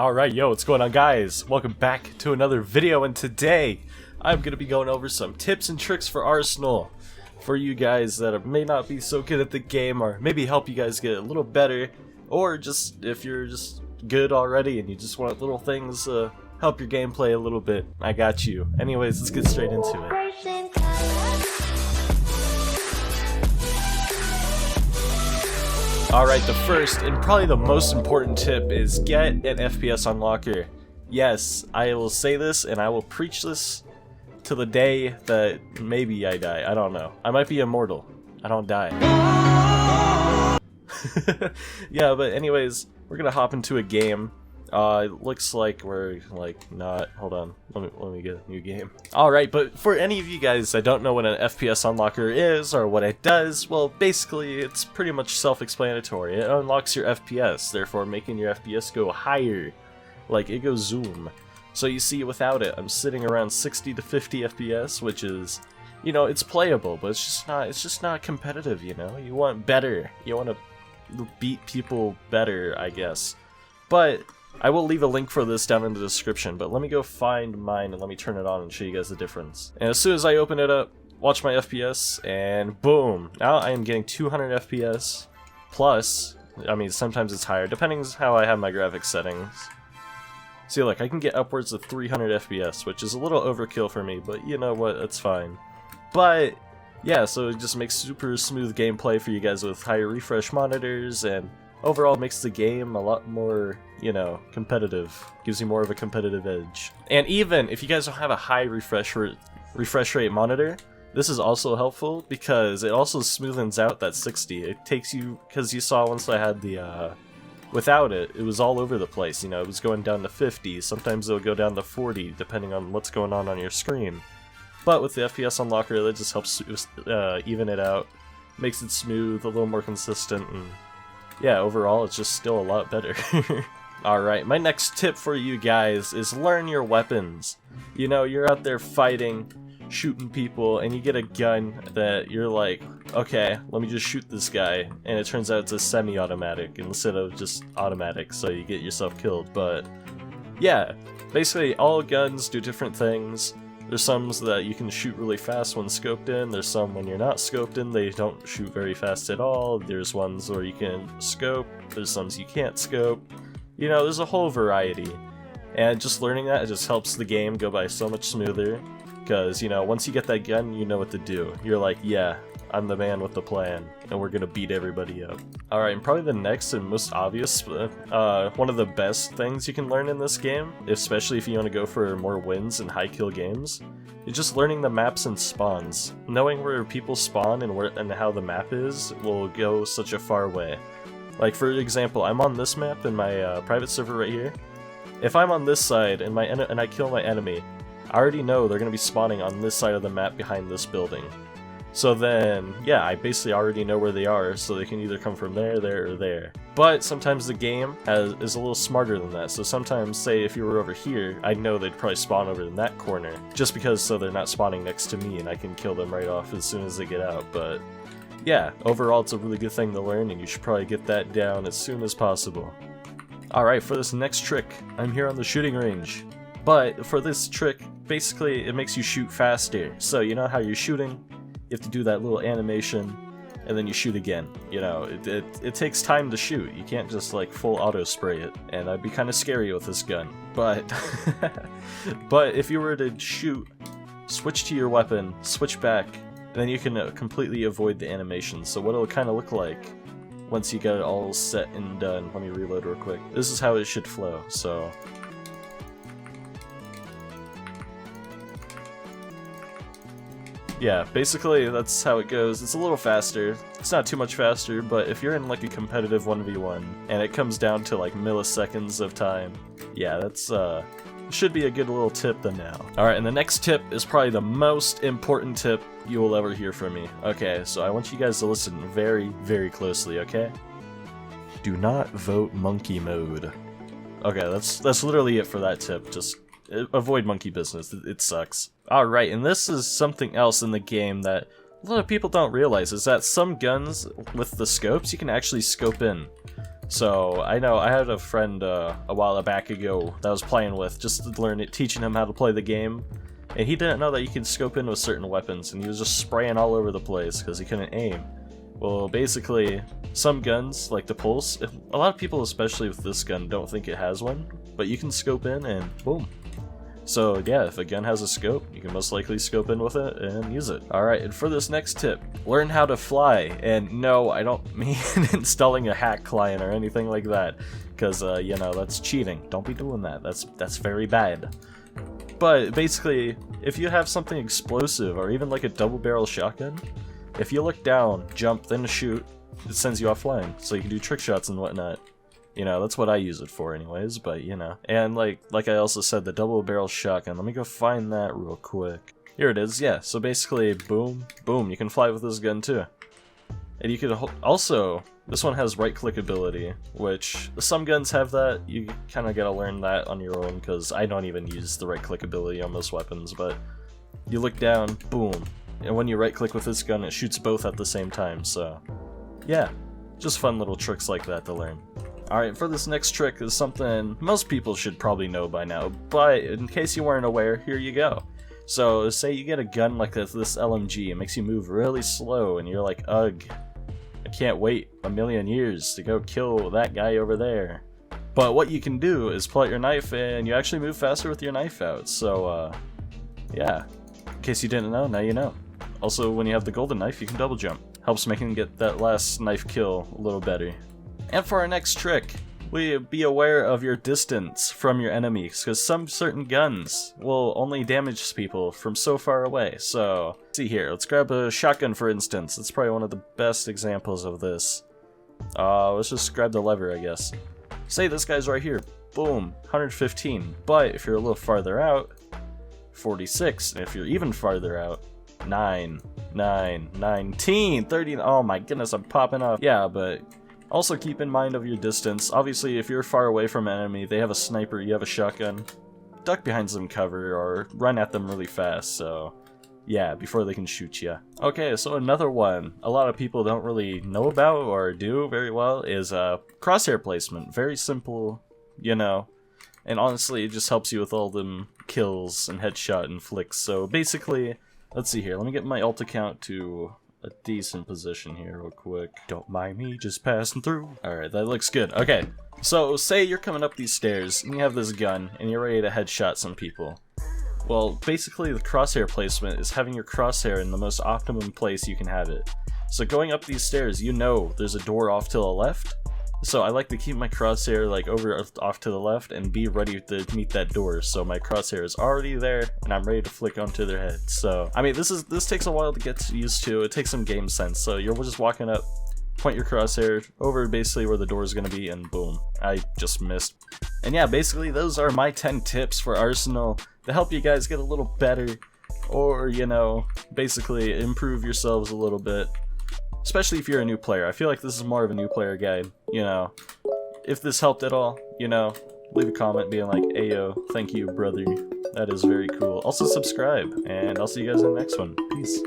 Alright, yo, what's going on, guys? Welcome back to another video, and today I'm going to be going over some tips and tricks for Arsenal for you guys that may not be so good at the game, or maybe help you guys get a little better, or just if you're just good already and you just want little things help your gameplay a little bit. I got you. Anyways, let's get straight into it. Alright, the first and probably the most important tip is get an FPS Unlocker. Yes, I will say this and I will preach this to the day that maybe I die. I don't know. I might be immortal. I don't die. Yeah, but anyways, we're gonna hop into a game. It looks like we're not. Hold on, let me get a new game. Alright, but for any of you guys that don't know what an FPS Unlocker is or what it does, well, basically it's pretty much self-explanatory. It unlocks your FPS, therefore making your FPS go higher. Like, it goes zoom. So you see, without it, I'm sitting around 60 to 50 FPS, which is, you know, it's playable, but it's just not competitive, you know? You want better. You want to beat people better, I guess. But I will leave a link for this down in the description, but let me go find mine and let me turn it on and show you guys the difference. And as soon as I open it up, watch my FPS, and boom! Now I am getting 200 FPS, plus, I mean, sometimes it's higher, depending on how I have my graphics settings. See, look, I can get upwards of 300 FPS, which is a little overkill for me, but you know what, that's fine. But, yeah, so it just makes super smooth gameplay for you guys with higher refresh monitors, and overall makes the game a lot more, you know, competitive. Gives you more of a competitive edge. And even if you guys don't have a high refresh rate monitor, this is also helpful because it also smoothens out that 60. It takes you, because you saw once I had the, without it, it was all over the place, you know, it was going down to 50, sometimes it'll go down to 40, depending on what's going on your screen. But with the FPS Unlocker, that just helps even it out, makes it smooth, a little more consistent, and yeah, overall, it's just still a lot better. Alright, my next tip for you guys is learn your weapons. You know, you're out there fighting, shooting people, and you get a gun that you're like, okay, let me just shoot this guy, and it turns out it's a semi-automatic instead of just automatic, so you get yourself killed. But yeah, basically all guns do different things. There's some that you can shoot really fast when scoped in, there's some when you're not scoped in, they don't shoot very fast at all, there's ones where you can scope, there's some you can't scope, you know, there's a whole variety. And just learning that, it just helps the game go by so much smoother, because, you know, once you get that gun, you know what to do. You're like, yeah, I'm the man with the plan, and we're gonna beat everybody up. Alright, and probably the next and most obvious, one of the best things you can learn in this game, especially if you want to go for more wins and high kill games, is just learning the maps and spawns. Knowing where people spawn and how the map is will go such a far way. Like, for example, I'm on this map in my private server right here. If I'm on this side and I kill my enemy, I already know they're gonna be spawning on this side of the map behind this building. So then, yeah, I basically already know where they are, so they can either come from there, or there. But sometimes the game is a little smarter than that, so sometimes, say if you were over here, I'd know they'd probably spawn over in that corner, just because so they're not spawning next to me and I can kill them right off as soon as they get out. But yeah, overall it's a really good thing to learn, and you should probably get that down as soon as possible. Alright, for this next trick, I'm here on the shooting range. But for this trick, basically it makes you shoot faster. So you know how you're shooting? You have to do that little animation, and then you shoot again. You know, it takes time to shoot. You can't just like full auto spray it, and that'd be kind of scary with this gun. But but if you were to shoot, switch to your weapon, switch back, then you can completely avoid the animation. So what it'll kind of look like once you get it all set and done. Let me reload real quick. This is how it should flow. So yeah, basically that's how it goes. It's a little faster. It's not too much faster, but if you're in like a competitive 1v1 and it comes down to like milliseconds of time, yeah, that's should be a good little tip to know. Alright, and the next tip is probably the most important tip you will ever hear from me. Okay, so I want you guys to listen very, very closely, okay? Do not vote monkey mode. Okay, that's literally it for that tip. Just avoid monkey business. It sucks. Alright, and this is something else in the game that a lot of people don't realize, is that some guns with the scopes, you can actually scope in. So I know I had a friend a while back ago that I was playing with, just to learn it, teaching him how to play the game, and he didn't know that you can scope in with certain weapons, and he was just spraying all over the place because he couldn't aim. Well, basically, some guns, like the Pulse, a lot of people, especially with this gun, don't think it has one, but you can scope in and boom. So yeah, if a gun has a scope, you can most likely scope in with it and use it. Alright, and for this next tip, learn how to fly. And no, I don't mean installing a hack client or anything like that, because, you know, that's cheating. Don't be doing that. That's very bad. But basically, if you have something explosive, or even like a double-barrel shotgun, if you look down, jump, then shoot, it sends you off flying, so you can do trick shots and whatnot. You know, that's what I use it for anyways, but you know. And like I also said, the double-barrel shotgun, let me go find that real quick. Here it is, yeah, so basically, boom, boom, you can fly with this gun too. And you could also, this one has right-click ability, which some guns have that. You kind of gotta learn that on your own, because I don't even use the right-click ability on most weapons, but you look down, boom, and when you right-click with this gun, it shoots both at the same time, so yeah, just fun little tricks like that to learn. Alright, for this next trick is something most people should probably know by now, but in case you weren't aware, here you go. So, say you get a gun like this LMG, it makes you move really slow, and you're like, ugh, I can't wait a million years to go kill that guy over there. But what you can do is pull out your knife, and you actually move faster with your knife out, so, yeah. In case you didn't know, now you know. Also, when you have the golden knife, you can double jump. Helps making get that last knife kill a little better. And for our next trick, be aware of your distance from your enemies, because some certain guns will only damage people from so far away. So, see here, let's grab a shotgun for instance. It's probably one of the best examples of this. Let's just grab the lever, I guess. Say this guy's right here, boom, 115. But if you're a little farther out, 46. And if you're even farther out, 9, 19, 30. Oh my goodness, I'm popping off. Yeah, but also keep in mind of your distance. Obviously, if you're far away from an enemy, they have a sniper, you have a shotgun, duck behind some cover or run at them really fast, so yeah, before they can shoot you. Okay, so another one a lot of people don't really know about or do very well is crosshair placement. Very simple, you know, and honestly, it just helps you with all them kills and headshot and flicks. So basically, let's see here, let me get my ult account to a decent position here real quick. Don't mind me just passing through. Alright, that looks good. Okay, so say you're coming up these stairs and you have this gun and you're ready to headshot some people. Well, basically the crosshair placement is having your crosshair in the most optimum place you can have it. So going up these stairs, you know there's a door off to the left. So I like to keep my crosshair like off to the left and be ready to meet that door. So my crosshair is already there and I'm ready to flick onto their head. So I mean, this takes a while to get used to. It takes some game sense. So you're just walking up, point your crosshair over basically where the door is going to be, and boom, I just missed. And yeah, basically those are my 10 tips for Arsenal to help you guys get a little better, or you know, basically improve yourselves a little bit. Especially if you're a new player. I feel like this is more of a new player guide, you know. If this helped at all, you know, leave a comment being like, ayo, thank you, brother. That is very cool. Also subscribe, and I'll see you guys in the next one. Peace.